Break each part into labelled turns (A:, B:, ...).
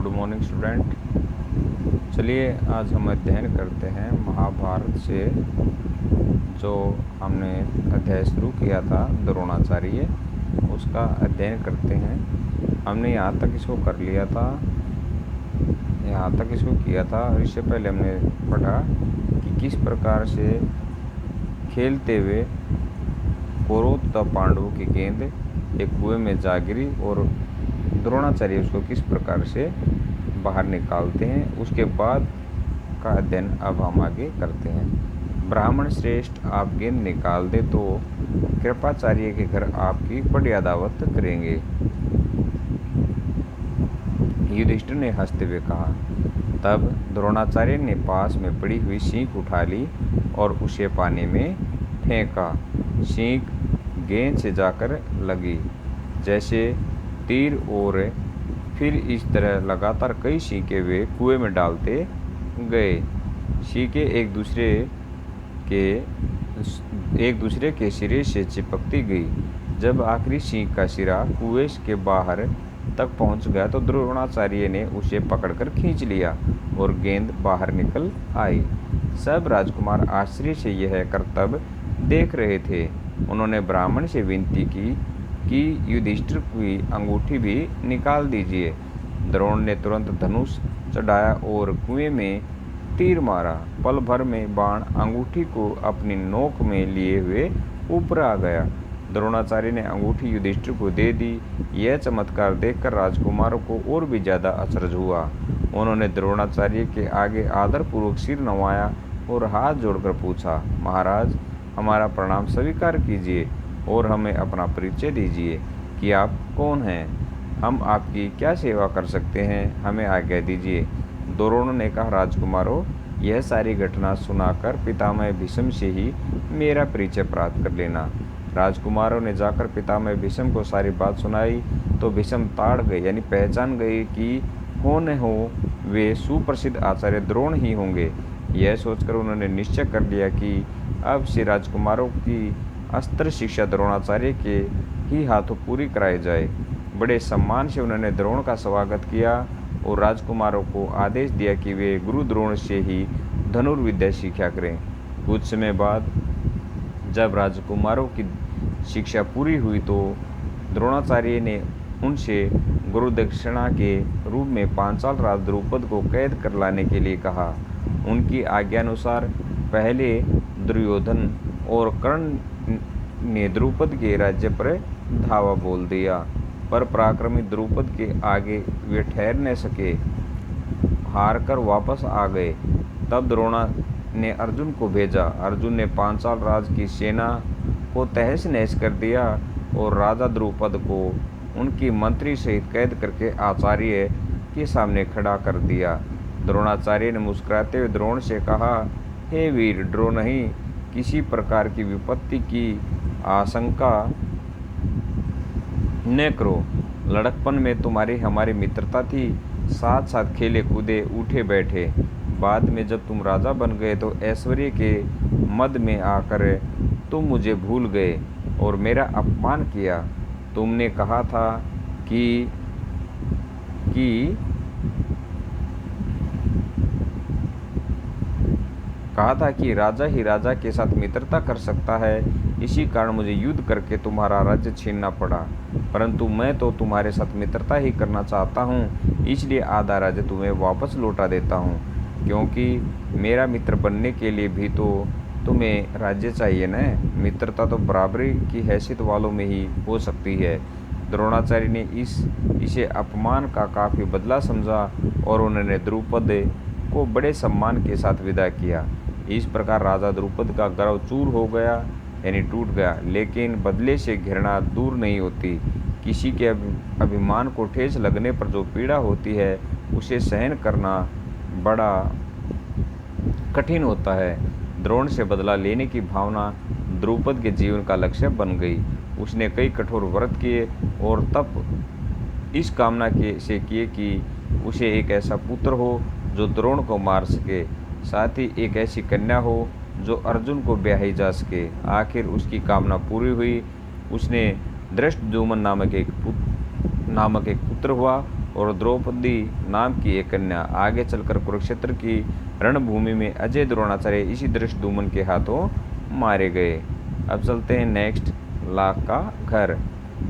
A: Good morning student. चलिए आज हम अध्ययन करते हैं महाभारत से जो हमने अध्याय शुरू किया था द्रोणाचार्य, उसका अध्ययन करते हैं। हमने यहाँ तक इसको कर लिया था, यहाँ तक इसको किया था और इससे पहले हमने पढ़ा कि किस प्रकार से खेलते हुए कौरव तथा पांडवों की गेंद एक कुएं में जा गिरी और द्रोणाचार्य उसको किस प्रकार से बाहर निकालते हैं। उसके बाद का अध्ययन अब हम आगे करते हैं। ब्राह्मण श्रेष्ठ आप गेंद निकाल दे तो कृपाचार्य के घर आपकी बड़ी अदावत करेंगे। युधिष्ठिर ने हंसते हुए कहा। तब द्रोणाचार्य ने पास में पड़ी हुई सीख उठा ली और उसे पानी में फेंका। सीख गेंद से जाकर लगी जैसे तीर, और फिर इस तरह लगातार कई सीखें वे कुएं में डालते गए। सीखें एक दूसरे के सिरे से चिपकती गई। जब आखिरी सीख का सिरा कुएं के बाहर तक पहुंच गया तो द्रोणाचार्य ने उसे पकड़कर खींच लिया और गेंद बाहर निकल आई। सब राजकुमार आश्चर्य से यह करतब देख रहे थे। उन्होंने ब्राह्मण से विनती की कि युधिष्ठिर की अंगूठी भी निकाल दीजिए। द्रोण ने तुरंत धनुष चढ़ाया और कुएं में तीर मारा। पल भर में बाण अंगूठी को अपनी नोक में लिए हुए ऊपर आ गया। द्रोणाचार्य ने अंगूठी युधिष्ठिर को दे दी। यह चमत्कार देखकर राजकुमारों को और भी ज्यादा अचरज हुआ। उन्होंने द्रोणाचार्य के आगे आदरपूर्वक सिर नवाया और हाथ जोड़कर पूछा, महाराज, हमारा प्रणाम स्वीकार कीजिए और हमें अपना परिचय दीजिए कि आप कौन हैं। हम आपकी क्या सेवा कर सकते हैं, हमें आज्ञा दीजिए। द्रोण ने कहा, राजकुमारों, यह सारी घटना सुनाकर पितामह भीष्म से ही मेरा परिचय प्राप्त कर लेना। राजकुमारों ने जाकर पितामह भीष्म को सारी बात सुनाई तो भीष्म ताड़ गए, यानी पहचान गए कि हो न हो वे सुप्रसिद्ध आचार्य द्रोण ही होंगे। यह सोचकर उन्होंने निश्चय कर लिया कि अब से राजकुमारों की अस्त्र शिक्षा द्रोणाचार्य के ही हाथों पूरी कराई जाए। बड़े सम्मान से उन्होंने द्रोण का स्वागत किया और राजकुमारों को आदेश दिया कि वे गुरु द्रोण से ही धनुर्विद्या सीखा करें। कुछ समय बाद जब राजकुमारों की शिक्षा पूरी हुई तो द्रोणाचार्य ने उनसे गुरु दक्षिणा के रूप में पांचाल राज द्रुपद को कैद कर लाने के लिए कहा। उनकी आज्ञानुसार पहले दुर्योधन और कर्ण ने द्रुपद के राज्य पर धावा बोल दिया, पर पराक्रमी द्रुपद के आगे वे ठहर न सके, हारकर वापस आ गए। तब द्रोणा ने अर्जुन को भेजा। अर्जुन ने पांचाल राज की सेना को तहस नहस कर दिया और राजा द्रुपद को उनकी मंत्री सहित कैद करके आचार्य के सामने खड़ा कर दिया। द्रोणाचार्य ने मुस्कुराते हुए द्रोण से कहा, हे वीर, डरो नहीं, किसी प्रकार की विपत्ति की आशंका न करो। लड़कपन में तुम्हारी हमारी मित्रता थी, साथ साथ खेले कूदे उठे बैठे। बाद में जब तुम राजा बन गए तो ऐश्वर्य के मद में आकर तुम मुझे भूल गए और मेरा अपमान किया। तुमने कहा था कि राजा ही राजा के साथ मित्रता कर सकता है। इसी कारण मुझे युद्ध करके तुम्हारा राज्य छीनना पड़ा, परंतु मैं तो तुम्हारे साथ मित्रता ही करना चाहता हूँ, इसलिए आधा राज्य तुम्हें वापस लौटा देता हूँ, क्योंकि मेरा मित्र बनने के लिए भी तो तुम्हें राज्य चाहिए न। मित्रता तो बराबरी की हैसियत वालों में ही हो सकती है। द्रोणाचार्य ने इसे अपमान का काफी बदला समझा और उन्होंने द्रुपद को बड़े सम्मान के साथ विदा किया। इस प्रकार राजा द्रुपद का गर्व चूर हो गया, यानी टूट गया। लेकिन बदले से घृणा दूर नहीं होती। किसी के अभिमान को ठेस लगने पर जो पीड़ा होती है उसे सहन करना बड़ा कठिन होता है। द्रोण से बदला लेने की भावना द्रुपद के जीवन का लक्ष्य बन गई। उसने कई कठोर व्रत किए और तप इस कामना से किए कि उसे एक ऐसा पुत्र हो जो द्रोण को मार सके, साथ ही एक ऐसी कन्या हो जो अर्जुन को ब्याही जा सके। आखिर उसकी कामना पूरी हुई। उसने धृष्टद्युम्न नामक एक पुत्र हुआ और द्रौपदी नाम की एक कन्या। आगे चलकर कुरुक्षेत्र की रणभूमि में अजय द्रोणाचार्य इसी धृष्टद्युम्न के हाथों मारे गए। अब चलते हैं नेक्स्ट, लाख का घर।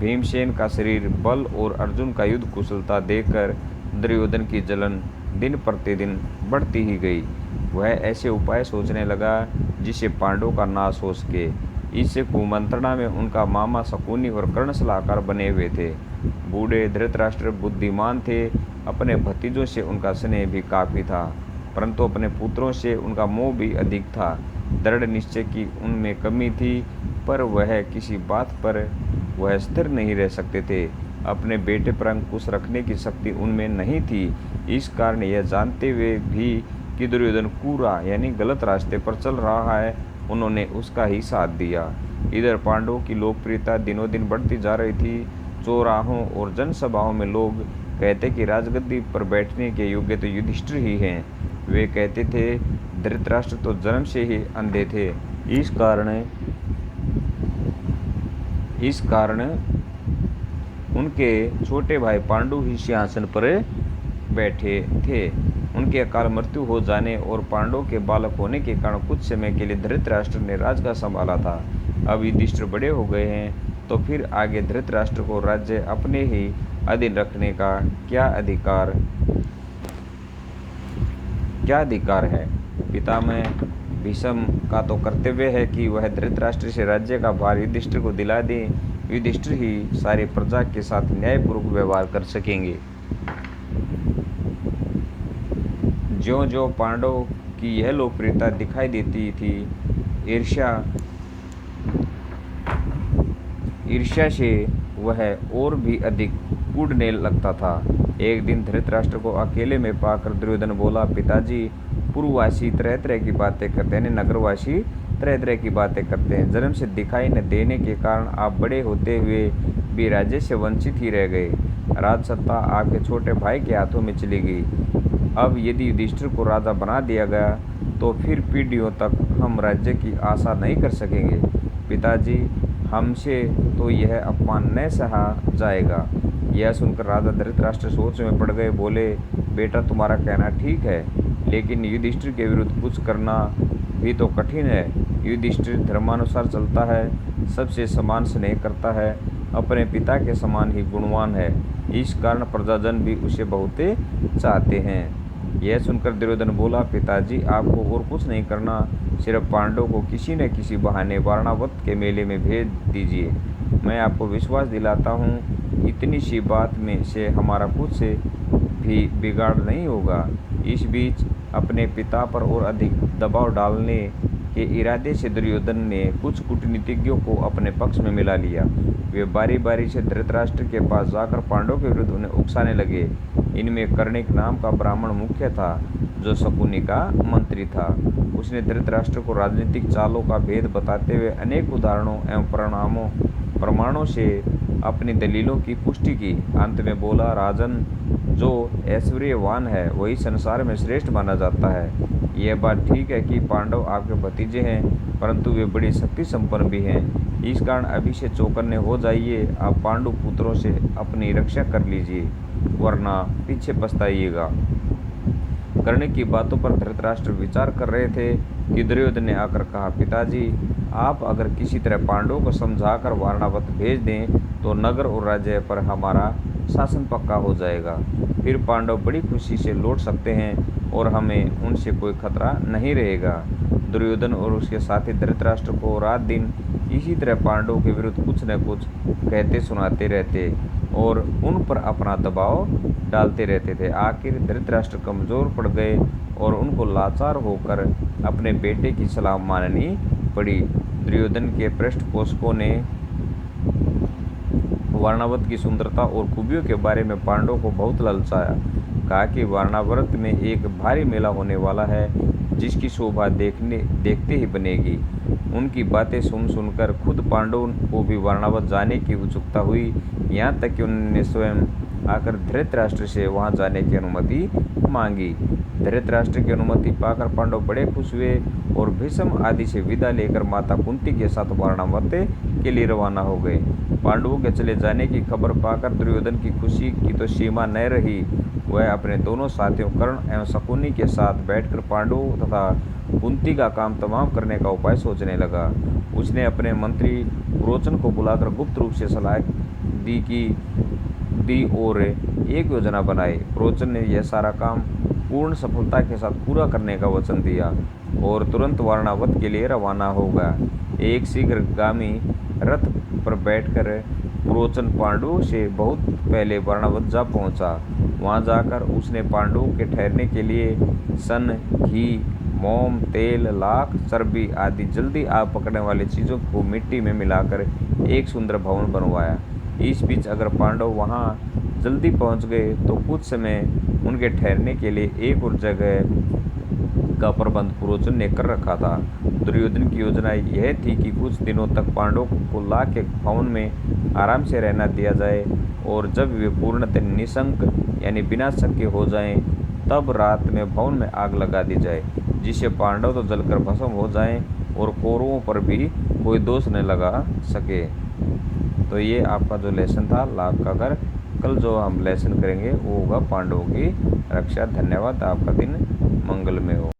A: भीमसेन का शरीर बल और अर्जुन का युद्ध कुशलता देखकर दुर्योधन की जलन दिन प्रतिदिन बढ़ती ही गई। वह ऐसे उपाय सोचने लगा जिससे पांडवों का नाश हो सके। इससे कुमंत्रणा में उनका मामा शकुनी और कर्ण सलाहकार बने हुए थे। बूढ़े धृतराष्ट्र बुद्धिमान थे, अपने भतीजों से उनका स्नेह भी काफ़ी था, परंतु अपने पुत्रों से उनका मोह भी अधिक था। दृढ़ निश्चय की उनमें कमी थी, पर वह किसी बात पर वह स्थिर नहीं रह सकते थे। अपने बेटे पर अंकुश रखने की शक्ति उनमें नहीं थी। इस कारण यह जानते हुए भी कि दुर्योधन कूरा यानी गलत रास्ते पर चल रहा है, उन्होंने उसका ही साथ दिया। इधर पांडवों की लोकप्रियता दिनों दिन बढ़ती जा रही थी। चौराहों और जनसभाओं में लोग कहते कि राजगद्दी पर बैठने के योग्य तो युधिष्ठिर ही हैं। वे कहते थे धृतराष्ट्र तो जन्म से ही अंधे थे, इस कारण उनके छोटे भाई पांडु ही सिंहासन पर बैठे थे। उनके अकाल मृत्यु हो जाने और पांडवों के बालक होने के कारण कुछ समय के लिए धृतराष्ट्र ने राज्य संभाला था। अब युधिष्ठिर बड़े हो गए हैं, तो फिर आगे धृतराष्ट्र को राज्य अपने ही अधीन रखने का क्या अधिकार है। पितामह भीष्म का तो कर्तव्य है कि वह धृतराष्ट्र से राज्य का भार युधिष्ठिर को दिला दे। युधिष्ठिर ही सारी प्रजा के साथ न्यायपूर्वक व्यवहार कर सकेंगे। ज्यों ज्यों पांडवों की यह लोकप्रियता दिखाई देती थी, ईर्ष्या से वह और भी अधिक कूदने लगता था। एक दिन धृतराष्ट्र को अकेले में पाकर दुर्योधन बोला, पिताजी, पूर्ववासी तरह तरह की बातें करते हैं, नगरवासी तरह तरह की बातें करते हैं। जन्म से दिखाई न देने के कारण आप बड़े होते हुए भी राज्य से वंचित ही रह गए। राजसत्ता आपके छोटे भाई के हाथों में चली गई। अब यदि युधिष्ठिर को राजा बना दिया गया तो फिर पीढ़ियों तक हम राज्य की आशा नहीं कर सकेंगे। पिताजी, हमसे तो यह अपमान न सहा जाएगा। यह सुनकर राजा धृतराष्ट्र सोच में पड़ गए। बोले, बेटा, तुम्हारा कहना ठीक है, लेकिन युधिष्ठिर के विरुद्ध कुछ करना भी तो कठिन है। युधिष्ठिर धर्मानुसार चलता है, सबसे समान स्नेह करता है, अपने पिता के समान ही गुणवान है। इस कारण प्रजाजन भी उसे बहुत चाहते हैं। यह सुनकर दुर्योधन बोला, पिताजी, आपको और कुछ नहीं करना, सिर्फ पांडवों को किसी न किसी बहाने वारणावत के मेले में भेज दीजिए। मैं आपको विश्वास दिलाता हूँ, इतनी सी बात में से हमारा कुछ भी बिगाड़ नहीं होगा। इस बीच अपने पिता पर और अधिक दबाव डालने के इरादे से दुर्योधन ने कुछ कूटनीतिज्ञों को अपने पक्ष में मिला लिया। वे बारी बारी से धृतराष्ट्र के पास जाकर पांडवों के विरुद्ध उन्हें उकसाने लगे। इनमें कर्णिक नाम का ब्राह्मण मुख्य था, जो शकुनी का मंत्री था। उसने धृतराष्ट्र को राजनीतिक चालों का भेद बताते हुए अनेक उदाहरणों एवं प्रमाणों से अपनी दलीलों की पुष्टि की। अंत में बोला, राजन, जो ऐश्वर्यवान है वही संसार में श्रेष्ठ माना जाता है। यह बात ठीक है कि पांडव आपके भतीजे हैं, परंतु वे बड़ी शक्ति संपन्न भी हैं। इस कारण अभी से चौकन्ने हो जाइए। आप पांडु पुत्रों से अपनी रक्षा कर लीजिए, वरना पीछे पछताइएगा। कर्ण की बातों पर धृतराष्ट्र विचार कर रहे थे कि दुर्योधन ने आकर कहा, पिताजी, आप अगर किसी तरह पांडवों को समझाकर वारणावत भेज दें तो नगर और राज्य पर हमारा शासन पक्का हो जाएगा। फिर पांडव बड़ी खुशी से लौट सकते हैं और हमें उनसे कोई खतरा नहीं रहेगा। दुर्योधन और उसके साथी धृतराष्ट्र को रात दिन इसी तरह पांडवों के विरुद्ध कुछ न कुछ कहते सुनाते रहते और उन पर अपना दबाव डालते रहते थे। आखिर धृतराष्ट्र कमजोर पड़ गए और उनको लाचार होकर अपने बेटे की सलाह माननी पड़ी। दुर्योधन के पृष्ठपोषकों ने वारणावत की सुंदरता और खूबियों के बारे में पांडवों को बहुत ललचाया। कहा कि वारणावत में एक भारी मेला होने वाला है, जिसकी शोभा देखते ही बनेगी। उनकी बातें सुनकर खुद पांडवों को भी वारणावत जाने की उत्सुकता हुई। यहाँ तक कि उन्होंने स्वयं आकर धृतराष्ट्र से वहाँ जाने की अनुमति मांगी। धृतराष्ट्र की अनुमति पाकर पांडव बड़े खुश हुए और भीष्म आदि से विदा लेकर माता कुंती के साथ वारणावत के लिए रवाना हो गए। पांडवों के चले जाने की खबर पाकर दुर्योधन की खुशी की तो सीमा न रही। वह अपने दोनों साथियों कर्ण एवं शकुनी के साथ बैठकर पांडवों तथा कुंती का काम तमाम करने का उपाय सोचने लगा। उसने अपने मंत्री पुरोचन को बुलाकर गुप्त रूप से सलाह दी और एक योजना बनाई। पुरोचन ने यह सारा काम पूर्ण सफलता के साथ पूरा करने का वचन दिया और तुरंत वारणावत के लिए रवाना हो गया। एक शीघ्रगामी रथ पर बैठकर पुरोचन पांडवों से बहुत पहले वारणावत जा पहुंचा। वहां जाकर उसने पांडवों के ठहरने के लिए सन, घी, मोम, तेल, लाख, चर्बी आदि जल्दी आग पकड़ने वाली चीज़ों को मिट्टी में मिलाकर एक सुंदर भवन बनवाया। इस बीच अगर पांडव वहां जल्दी पहुंच गए तो कुछ समय उनके ठहरने के लिए एक और जगह का प्रबंध पुरोचन ने कर रखा था। दुर्योधन की योजना यह थी कि कुछ दिनों तक पांडवों को ला के भवन में आराम से रहना दिया जाए और जब वे पूर्णतः निशंक यानी बिना शक के हो जाएं, तब रात में भवन में आग लगा दी जाए, जिससे पांडव तो जलकर भस्म हो जाएं और कौरवों पर भी कोई दोष न लगा सके। तो ये आपका जो लेसन था लाभ का घर। कल जो हम लेसन करेंगे वो होगा पांडवों की रक्षा। धन्यवाद। आपका दिन मंगलमय हो।